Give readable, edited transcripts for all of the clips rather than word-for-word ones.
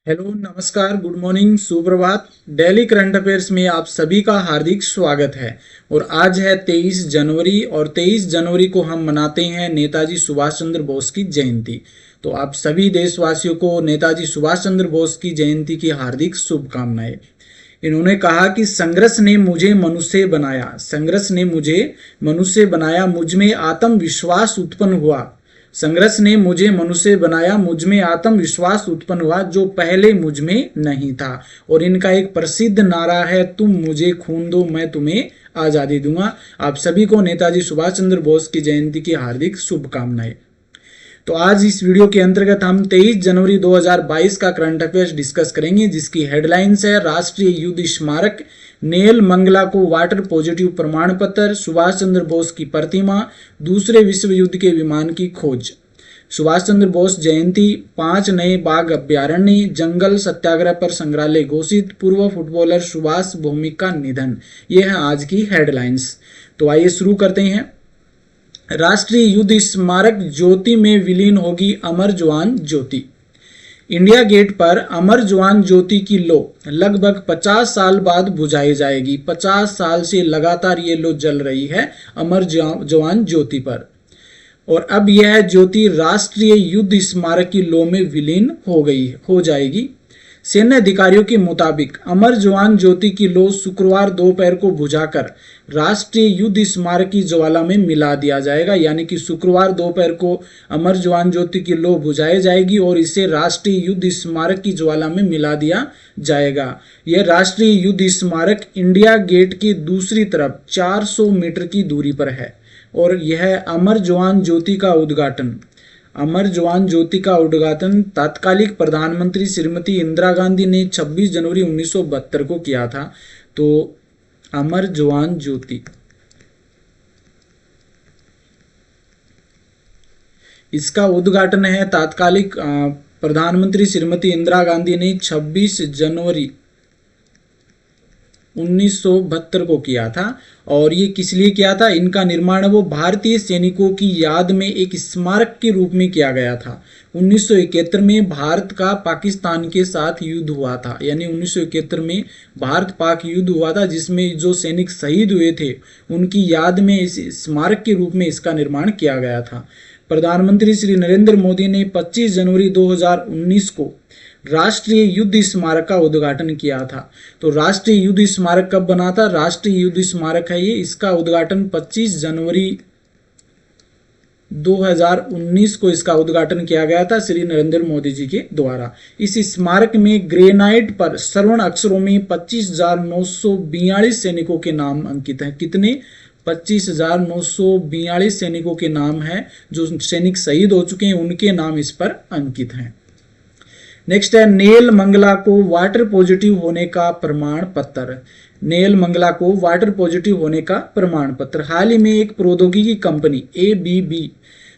Hello, नमस्कार, good morning, सुप्रभात। Daily current affairs में आप सभी का हार्दिक स्वागत है। और आज है 23 जनवरी और 23 जनवरी को हम मनाते हैं नेताजी सुभाष चंद्र बोस की जयंती। तो आप सभी देशवासियों को नेताजी सुभाष चंद्र बोस की जयंती की हार्दिक शुभकामनाएं। इन्होंने कहा कि संघर्ष ने मुझे मनुष्य बनाया, संघर्ष ने मुझे मनुष्य बनाया, मुझ में आत्मविश्वास उत्पन्न हुआ। संघर्ष ने मुझे मनुष्य बनाया, मुझ में आत्मविश्वास उत्पन्न हुआ जो पहले मुझ में नहीं था। और इनका एक प्रसिद्ध नारा है, तुम मुझे खून दो मैं तुम्हें आजादी दूंगा। आप सभी को नेताजी सुभाष चंद्र बोस की जयंती की हार्दिक शुभकामनाएं। तो आज इस वीडियो के अंतर्गत हम 23 जनवरी 2022 का करंट अफेयर्स डिस्कस करेंगे, जिसकी हेडलाइंस है राष्ट्रीय युद्ध स्मारक, नेल मंगला को वाटर पॉजिटिव प्रमाण पत्र, सुभाष चंद्र बोस की प्रतिमा, दूसरे विश्व युद्ध के विमान की खोज। सुभाष चंद्र बोस जयंती, 5 नए बाघ अभ्यारण्य, जंगल सत्याग्रह पर संग्रहालय घोषित, पूर्व फुटबॉलर सुभाष भौमिक का निधन। ये है आज की हेडलाइंस। तो आइए शुरू करते हैं। राष्ट्रीय युद्ध स्मारक ज्योति में विलीन होगी अमर जवान ज्योति। इंडिया गेट पर अमर जवान ज्योति की लो लगभग 50 साल बाद बुझाई जाएगी। 50 साल से लगातार ये लो जल रही है अमर जवान ज्योति पर, और अब यह ज्योति राष्ट्रीय युद्ध स्मारक की लो में विलीन हो जाएगी। सैन्य अधिकारियों के मुताबिक अमर जवान ज्योति की लो शुक्रवार दोपहर को बुझाकर राष्ट्रीय युद्ध स्मारक की ज्वाला में मिला दिया जाएगा। यानी कि शुक्रवार दोपहर को अमर जवान ज्योति की लो बुझाई जाएगी और इसे राष्ट्रीय युद्ध स्मारक की ज्वाला में मिला दिया जाएगा। यह राष्ट्रीय युद्ध स्मारक इंडिया गेट की दूसरी तरफ 400 मीटर की दूरी पर है। और यह अमर जवान ज्योति का उद्घाटन तत्कालिक प्रधानमंत्री श्रीमती इंदिरा गांधी ने 26 जनवरी 1972 को किया था। तो अमर जवान ज्योति, इसका उद्घाटन है तत्कालिक प्रधानमंत्री श्रीमती इंदिरा गांधी ने 26 जनवरी 1972 को किया था। और ये किस लिए किया था? इनका निर्माण वो भारतीय सैनिकों की याद में एक स्मारक के रूप में किया गया था। 1971 में भारत का पाकिस्तान के साथ युद्ध हुआ था। यानी 1971 में भारत पाक युद्ध हुआ था, जिसमें जो सैनिक शहीद हुए थे उनकी याद में इस स्मारक के रूप में इसका निर्माण किया गया था। प्रधानमंत्री श्री नरेंद्र मोदी ने 25 जनवरी 2019 को राष्ट्रीय युद्ध स्मारक का उद्घाटन किया था। तो राष्ट्रीय युद्ध स्मारक कब बना था? राष्ट्रीय युद्ध स्मारक है ये, इसका उद्घाटन 25 जनवरी 2019 को इसका उद्घाटन किया गया था श्री नरेंद्र मोदी जी के द्वारा। इस स्मारक में ग्रेनाइट पर स्वर्ण अक्षरों में 25,942 सैनिकों के नाम अंकित हैं। कितने? 25,942 सैनिकों के नाम हैं। जो सैनिक शहीद हो चुके हैं उनके नाम इस पर अंकित हैं। नेक्स्ट है नेल मंगला को वाटर पॉजिटिव होने का प्रमाण पत्र। नेल मंगला को वाटर पॉजिटिव होने का प्रमाण पत्र। हाल ही में एक प्रौद्योगिकी कंपनी ABB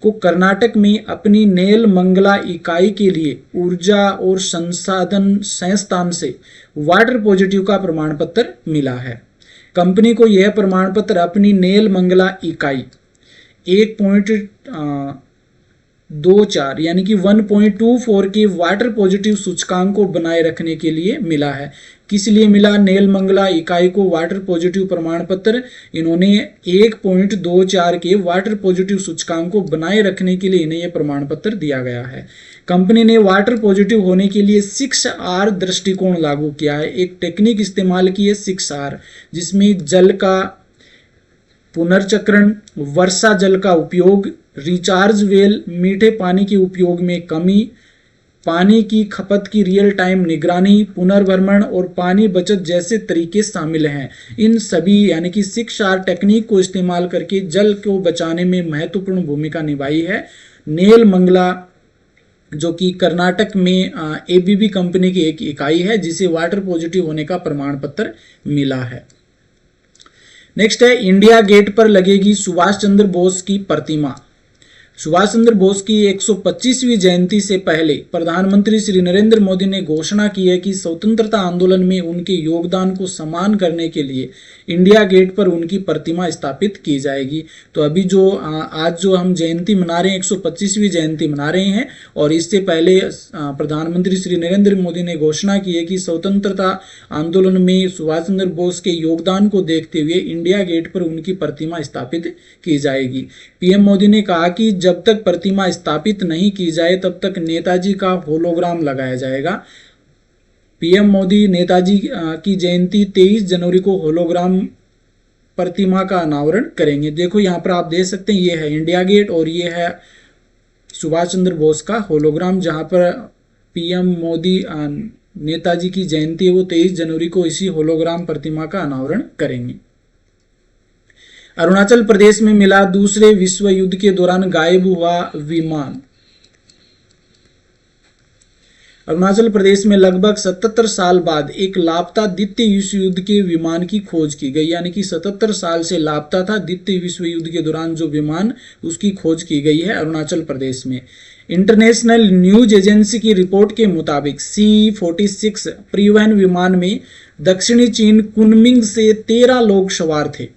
को कर्नाटक में अपनी नेल मंगला इकाई के लिए ऊर्जा और संसाधन संस्थान से वाटर पॉजिटिव का प्रमाण पत्र मिला है। कंपनी को यह प्रमाण पत्र अपनी नेल मंगला इकाई 1.24 यानी कि 1.24 के वाटर पॉजिटिव सूचकांक को बनाए रखने के लिए मिला है। किस लिए मिला नेल मंगला इकाई को वाटर पॉजिटिव प्रमाण पत्र? इन्होंने 1.24 के वाटर पॉजिटिव सूचकांक को बनाए रखने के लिए इन्हें यह प्रमाण पत्र दिया गया है। कंपनी ने वाटर पॉजिटिव होने के लिए 6R दृष्टिकोण लागू किया है। एक टेक्निक इस्तेमाल की है 6R, जिसमें जल का पुनर्चक्रण, वर्षा जल का उपयोग, रिचार्ज वेल, मीठे पानी के उपयोग में कमी, पानी की खपत की रियल टाइम निगरानी, पुनर्भरण और पानी बचत जैसे तरीके शामिल हैं। इन सभी यानी कि 6R टेक्निक को इस्तेमाल करके जल को बचाने में महत्वपूर्ण भूमिका निभाई है नेल मंगला, जो कि कर्नाटक में ABB कंपनी की एक इकाई है, जिसे वाटर पॉजिटिव होने का प्रमाण पत्र मिला है। नेक्स्ट है इंडिया गेट पर लगेगी सुभाष चंद्र बोस की प्रतिमा। सुभाष चंद्र बोस की 125वीं जयंती से पहले प्रधानमंत्री श्री नरेंद्र मोदी ने घोषणा की है कि स्वतंत्रता आंदोलन में उनके योगदान को सम्मान करने के लिए इंडिया गेट पर उनकी प्रतिमा स्थापित की जाएगी। तो अभी जो आज जो हम जयंती मना रहे हैं, 125वीं जयंती मना रहे हैं, और इससे पहले प्रधानमंत्री श्री नरेंद्र मोदी ने घोषणा की है कि स्वतंत्रता आंदोलन में सुभाष चंद्र बोस के योगदान को देखते हुए इंडिया गेट पर उनकी प्रतिमा स्थापित की जाएगी। पीएम मोदी ने कहा कि जब तक प्रतिमा स्थापित नहीं की जाए तब तक नेताजी का होलोग्राम लगाया जाएगा। पीएम मोदी नेताजी की जयंती 23 जनवरी को होलोग्राम प्रतिमा का अनावरण करेंगे। देखो यहाँ पर आप देख सकते हैं, ये है इंडिया गेट और ये है सुभाष चंद्र बोस का होलोग्राम, जहाँ पर पीएम मोदी नेताजी की जयंती है वो 23 जनवरी को इसी होलोग्राम प्रतिमा का अनावरण करेंगे। अरुणाचल प्रदेश में मिला दूसरे विश्व युद्ध के दौरान गायब हुआ विमान। अरुणाचल प्रदेश में लगभग 77 साल बाद एक लापता द्वितीय विश्व युद्ध के विमान की खोज की गई, यानी कि 77 साल से लापता था द्वितीय विश्व युद्ध के दौरान जो विमान, उसकी खोज की गई है अरुणाचल प्रदेश में। इंटरनेशनल न्यूज एजेंसी की रिपोर्ट के मुताबिक C-46 परिवहन विमान में दक्षिणी चीन कुनमिंग से 13 लोग सवार थे।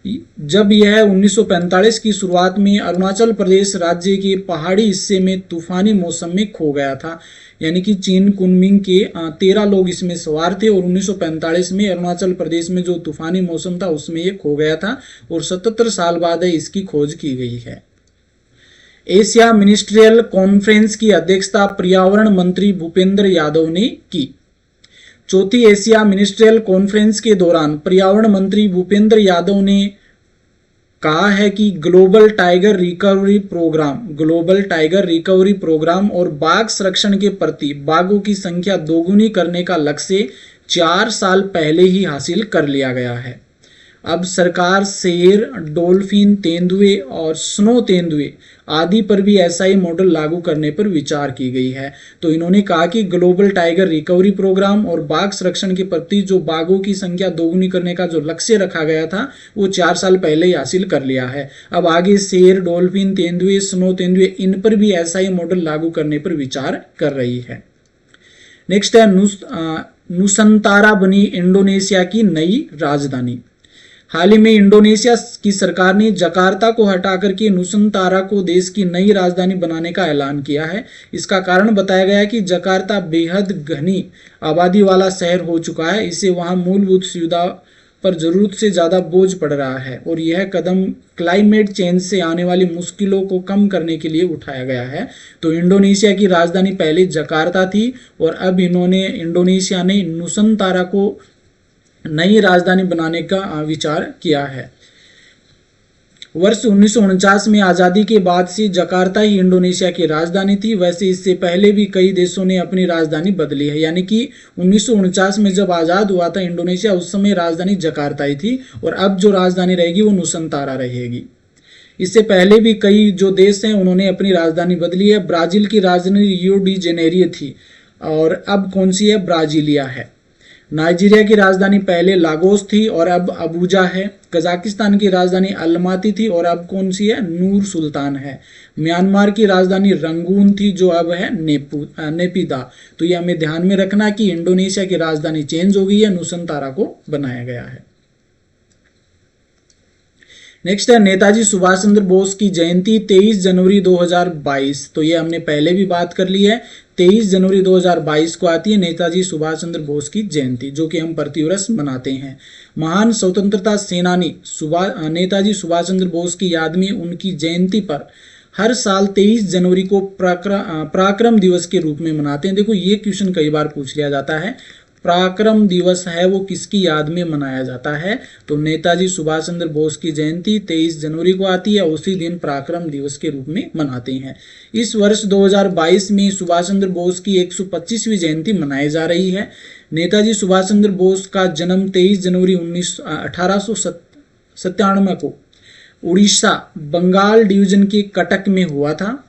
जब यह 1945 की शुरुआत में अरुणाचल प्रदेश राज्य के पहाड़ी हिस्से में तूफानी मौसम में खो गया था, यानी कि चीन कुनमिंग के 13 लोग इसमें सवार थे और 1945 में अरुणाचल प्रदेश में जो तूफानी मौसम था उसमें ये खो गया था और 77 साल बाद इसकी खोज की गई है। एशिया मिनिस्ट्रियल कॉन्फ्रेंस की अध्यक्षता पर्यावरण मंत्री भूपेंद्र यादव ने की। चौथी एशिया मिनिस्ट्रियल कॉन्फ्रेंस के दौरान पर्यावरण मंत्री भूपेंद्र यादव ने कहा है कि ग्लोबल टाइगर रिकवरी प्रोग्राम और बाघ संरक्षण के प्रति बाघों की संख्या दोगुनी करने का लक्ष्य 4 साल पहले ही हासिल कर लिया गया है। अब सरकार शेर, डॉल्फिन, तेंदुए और स्नो तेंदुए आदि पर भी ऐसा ही मॉडल लागू करने पर विचार की गई है। तो इन्होंने कहा कि ग्लोबल टाइगर रिकवरी प्रोग्राम और बाघ संरक्षण के प्रति जो बाघों की संख्या दोगुनी करने का जो लक्ष्य रखा गया था वो 4 साल पहले ही हासिल कर लिया है। अब आगे शेर, डॉल्फिन, तेंदुए, स्नो तेंदुए, इन पर भी ऐसा ही मॉडल लागू करने पर विचार कर रही है। नेक्स्ट है नुसंतारा बनी इंडोनेशिया की नई राजधानी। हाल ही में इंडोनेशिया की सरकार ने जकार्ता को हटाकर के नुसंतारा को देश की नई राजधानी बनाने का ऐलान किया है। इसका कारण बताया गया कि जकार्ता बेहद घनी आबादी वाला शहर हो चुका है, इससे वहां मूलभूत सुविधा पर जरूरत से ज़्यादा बोझ पड़ रहा है और यह कदम क्लाइमेट चेंज से आने वाली मुश्किलों को कम करने के लिए उठाया गया है। तो इंडोनेशिया की राजधानी पहले जकार्ता थी और अब इंडोनेशिया ने नुसंतारा को नई राजधानी बनाने का विचार किया है। वर्ष 1949 में आज़ादी के बाद से जकार्ता ही इंडोनेशिया की राजधानी थी। वैसे इससे पहले भी कई देशों ने अपनी राजधानी बदली है, यानी कि 1949 में जब आज़ाद हुआ था इंडोनेशिया, उस समय राजधानी जकार्ता ही थी और अब जो राजधानी रहेगी वो नुसंतारा रहेगी। इससे पहले भी कई जो देश हैं उन्होंने अपनी राजधानी बदली है। ब्राज़ील की राजधानी रियो डी जेनेरियो थी और अब कौन सी है? ब्राजीलिया है। नाइजीरिया की राजधानी पहले लागोस थी और अब अबूजा है। कजाकिस्तान की राजधानी अलमाती थी और अब कौन सी है? नूर सुल्तान है। म्यांमार की राजधानी रंगून थी जो अब है नेपिदा। तो ये हमें ध्यान में रखना कि इंडोनेशिया की राजधानी चेंज हो गई है, नुसंतारा को बनाया गया है। नेक्स्ट है नेताजी सुभाष चंद्र बोस की जयंती 23 जनवरी 2022। तो ये हमने पहले भी बात कर ली है। 23 जनवरी 2022 को आती है नेताजी सुभाष चंद्र बोस की जयंती, जो कि हम प्रतिवर्ष मनाते हैं। महान स्वतंत्रता सेनानी नेताजी सुभाष चंद्र बोस की याद में उनकी जयंती पर हर साल 23 जनवरी को पराक्रम दिवस के रूप में मनाते हैं। देखो ये क्वेश्चन कई बार पूछ लिया जाता है, पराक्रम दिवस है वो किसकी याद में मनाया जाता है? तो नेताजी सुभाष चंद्र बोस की जयंती 23 जनवरी को आती है, उसी दिन पराक्रम दिवस के रूप में मनाते हैं। इस वर्ष 2022 में सुभाष चंद्र बोस की 125वीं जयंती मनाई जा रही है। नेताजी सुभाष चंद्र बोस का जन्म 23 जनवरी 1897 को उड़ीसा बंगाल डिवीजन के कटक में हुआ था।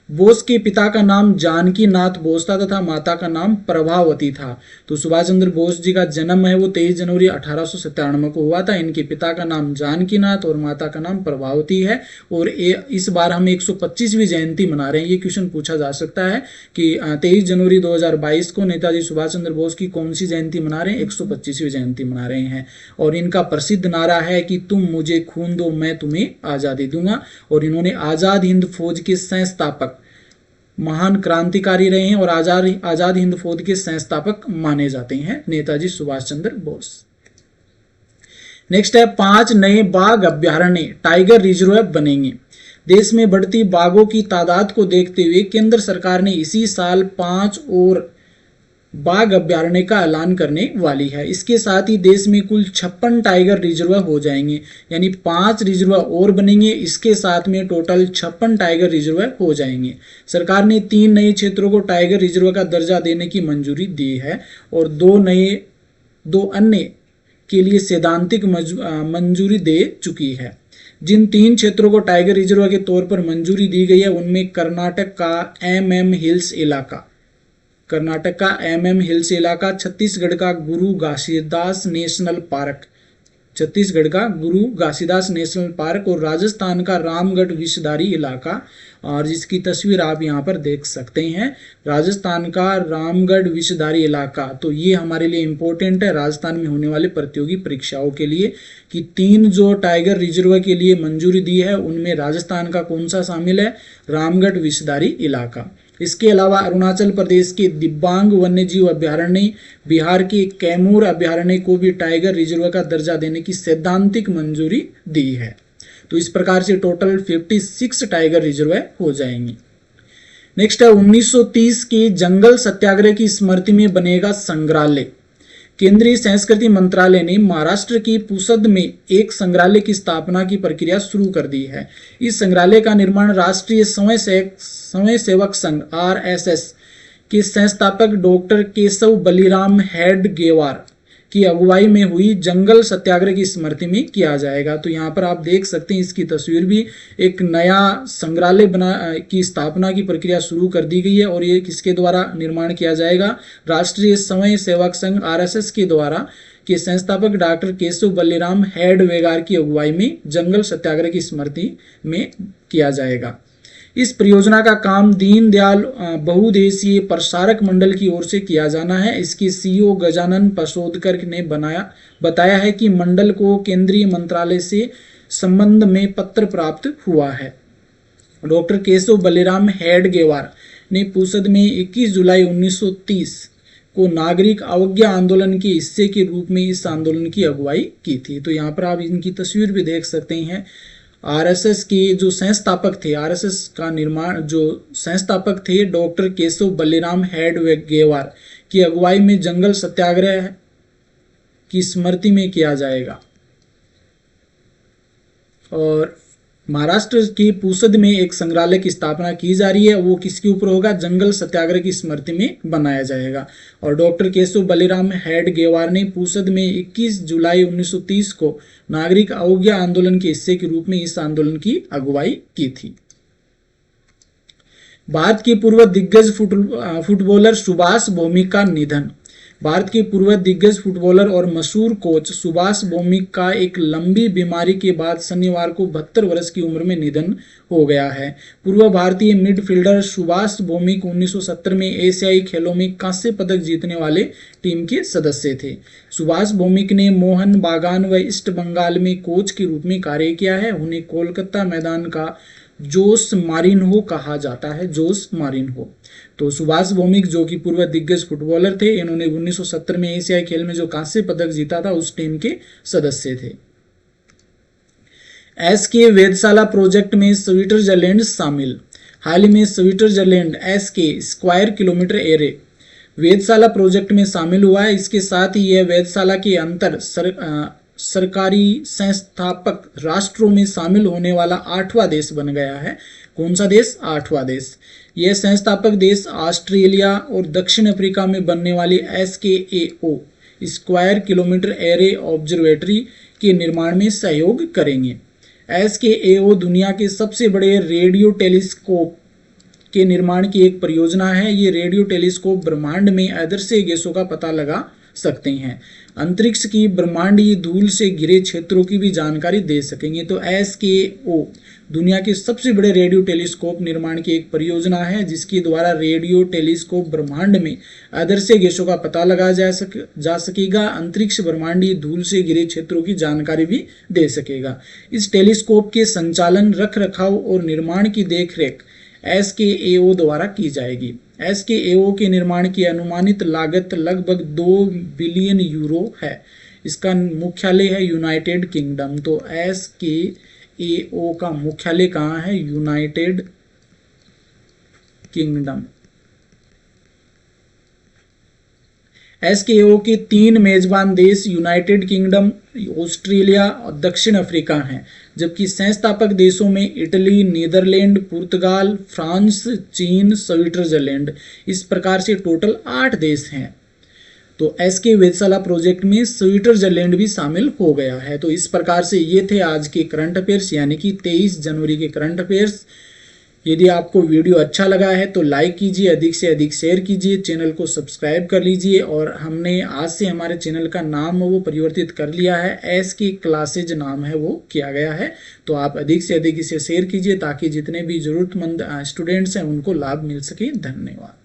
बोस के पिता का नाम जानकी नाथ बोस था तथा माता का नाम प्रभावती था। तो सुभाष चंद्र बोस जी का जन्म है वो 23 जनवरी 1897 को हुआ था। इनके पिता का नाम जानकी नाथ और माता का नाम प्रभावती है। और इस बार हम 125वीं जयंती मना रहे हैं। ये क्वेश्चन पूछा जा सकता है कि 23 जनवरी 2022 को नेताजी सुभाष चंद्र बोस की कौन सी जयंती मना रहे हैं? 125वीं जयंती मना रहे हैं। और इनका प्रसिद्ध नारा है कि तुम मुझे खून दो मैं तुम्हें आज़ादी दूंगा। और इन्होंने आज़ाद हिंद फौज के संस्थापक, महान क्रांतिकारी रहे हैं और आजाद हिंद फौज के संस्थापक माने जाते हैं नेताजी सुभाष चंद्र बोस। नेक्स्ट है 5 नए बाघ अभ्यारण्य टाइगर रिजर्व बनेंगे। देश में बढ़ती बाघों की तादाद को देखते हुए केंद्र सरकार ने इसी साल 5 और बाघ अभ्यारण्य का ऐलान करने वाली है। इसके साथ ही देश में कुल 56 टाइगर रिजर्व हो जाएंगे, यानी 5 रिजर्व और बनेंगे। इसके साथ में टोटल 56 टाइगर रिजर्व हो जाएंगे। सरकार ने 3 नए क्षेत्रों को टाइगर रिजर्व का दर्जा देने की मंजूरी दी है और 2 अन्य के लिए सैद्धांतिक मंजूरी दे चुकी है। जिन 3 क्षेत्रों को टाइगर रिजर्व के तौर पर मंजूरी दी गई है उनमें कर्नाटक का MM हिल्स इलाका, छत्तीसगढ़ का गुरु घासीदास नेशनल पार्क, और राजस्थान का रामगढ़ विषधारी इलाका। और जिसकी तस्वीर आप यहाँ पर देख सकते हैं, राजस्थान का रामगढ़ विषधारी इलाका। तो ये हमारे लिए इम्पोर्टेंट है राजस्थान में होने वाले प्रतियोगी परीक्षाओं के लिए कि 3 जो टाइगर रिजर्व के लिए मंजूरी दी है उनमें राजस्थान का कौन सा शामिल है? रामगढ़ विषधारी इलाका। इसके अलावा अरुणाचल प्रदेश के दिबांग वन्यजीव अभ्यारण्य, बिहार के कैमूर अभ्यारण्य को भी टाइगर रिजर्व का दर्जा देने की सैद्धांतिक मंजूरी दी है। तो इस प्रकार से टोटल 56 टाइगर रिजर्व हो जाएंगे। नेक्स्ट है 1930 के जंगल सत्याग्रह की स्मृति में बनेगा संग्रहालय। केंद्रीय संस्कृति मंत्रालय ने महाराष्ट्र की पुसद में एक संग्रहालय की स्थापना की प्रक्रिया शुरू कर दी है। इस संग्रहालय का निर्माण राष्ट्रीय स्वयं सेवक संघ RSS के संस्थापक डॉक्टर केशव बलिराम हेडगेवार की अगुवाई में हुई जंगल सत्याग्रह की स्मृति में किया जाएगा। तो यहाँ पर आप देख सकते हैं इसकी तस्वीर भी, एक नया संग्रहालय की स्थापना की प्रक्रिया शुरू कर दी गई है और ये किसके द्वारा निर्माण किया जाएगा? राष्ट्रीय स्वयं सेवक संघ RSS के द्वारा के संस्थापक डॉक्टर केशव बलिराम हेडगेवार की अगुवाई में जंगल सत्याग्रह की स्मृति में किया जाएगा। इस परियोजना का काम दीनदयाल बहुउद्देशीय प्रसारक मंडल की ओर से किया जाना है। इसके CEO गजानन पशोदकर ने बताया है कि मंडल को केंद्रीय मंत्रालय से संबंध में पत्र प्राप्त हुआ है। डॉक्टर केशव बलिराम हेडगेवार ने पुसद में 21 जुलाई 1930 को नागरिक अवज्ञा आंदोलन के हिस्से के रूप में इस आंदोलन की अगुवाई की थी। तो यहाँ पर आप इनकी तस्वीर भी देख सकते हैं। RSS के जो संस्थापक थे, RSS का निर्माण जो संस्थापक थे डॉक्टर केशव बलिराम हेडगेवार की अगुवाई में जंगल सत्याग्रह की स्मृति में किया जाएगा। और महाराष्ट्र की पुसद में एक संग्रहालय की स्थापना की जा रही है, वो किसके ऊपर होगा? जंगल सत्याग्रह की स्मृति में बनाया जाएगा। और डॉक्टर केशव बलिराम हेडगेवार ने पुसद में 21 जुलाई 1930 को नागरिक अवज्ञा आंदोलन के हिस्से के रूप में इस आंदोलन की अगुवाई की थी। भारत के पूर्व दिग्गज फुटबॉलर सुभाष भौमिक का निधन। भारत के पूर्व दिग्गज फुटबॉलर और मशहूर कोच सुभाष भौमिक का एक लंबी बीमारी के बाद शनिवार को 72 वर्ष की उम्र में निधन हो गया है। पूर्व भारतीय मिडफील्डर सुभाष भौमिक 1970 में एशियाई खेलों में कांस्य पदक जीतने वाले टीम के सदस्य थे। सुभाष भौमिक ने मोहन बागान व ईस्ट बंगाल में कोच के रूप में कार्य किया है। उन्हें कोलकाता मैदान का जोस मारिन्हो कहा जाता है, जोस मारिन्हो। तो सुभाष भौमिक जो कि पूर्व दिग्गज फुटबॉलर थे, इन्होंने 1970 में एशियाई खेल में जो कांस्य पदक जीता था उस टीम के सदस्य थे। SK वेधशाला प्रोजेक्ट में स्विट्जरलैंड शामिल। हाल ही में Switzerland SK square kilometre array वेधशाला प्रोजेक्ट में शामिल हुआ है। इसके साथ ही यह वेधशाला के अंतर सरकारी संस्थापक राष्ट्रों में शामिल होने वाला 8वां देश बन गया है। कौन सा देश? 8वां देश। यह संस्थापक देश ऑस्ट्रेलिया और दक्षिण अफ्रीका में बनने वाली SKAO square kilometre array observatory के निर्माण में सहयोग करेंगे। SKAO दुनिया के सबसे बड़े रेडियो टेलीस्कोप के निर्माण की एक परियोजना है। ये रेडियो टेलीस्कोप ब्रह्मांड में अदृश्य गैसों का पता लगा सकते हैं। अंतरिक्ष की ब्रह्मांडीय धूल से घिरे क्षेत्रों की भी जानकारी दे सकेंगे। तो SKO दुनिया के सबसे बड़े रेडियो टेलीस्कोप निर्माण की एक परियोजना है, जिसके द्वारा रेडियो टेलीस्कोप ब्रह्मांड में अदृश्य गैसों का पता लगाया जा सकेगा। अंतरिक्ष ब्रह्मांडीय धूल से घिरे क्षेत्रों की जानकारी भी दे सकेगा। इस टेलीस्कोप के संचालन, रख रखाव और निर्माण की देखरेख SKO द्वारा की जाएगी। SKO के निर्माण की अनुमानित लागत लगभग 2 बिलियन यूरो है। इसका मुख्यालय है यूनाइटेड किंगडम। तो SKO का मुख्यालय कहाँ है? United kingdom. SKO के 3 मेजबान देश यूनाइटेड किंगडम, ऑस्ट्रेलिया और दक्षिण अफ्रीका हैं, जबकि संस्थापक देशों में इटली, नीदरलैंड, पुर्तगाल, फ्रांस, चीन, स्विट्जरलैंड, इस प्रकार से टोटल 8 देश हैं। तो SK वेधशाला प्रोजेक्ट में स्विट्जरलैंड भी शामिल हो गया है। तो इस प्रकार से ये थे आज के करंट अफेयर्स, यानी कि 23 जनवरी के करंट अफेयर्स। यदि आपको वीडियो अच्छा लगा है तो लाइक कीजिए, अधिक से अधिक शेयर कीजिए, चैनल को सब्सक्राइब कर लीजिए। और हमने आज से हमारे चैनल का नाम वो परिवर्तित कर लिया है, SK क्लासेज नाम है वो किया गया है। तो आप अधिक से अधिक इसे शेयर कीजिए ताकि जितने भी जरूरतमंद स्टूडेंट्स हैं उनको लाभ मिल सके। धन्यवाद।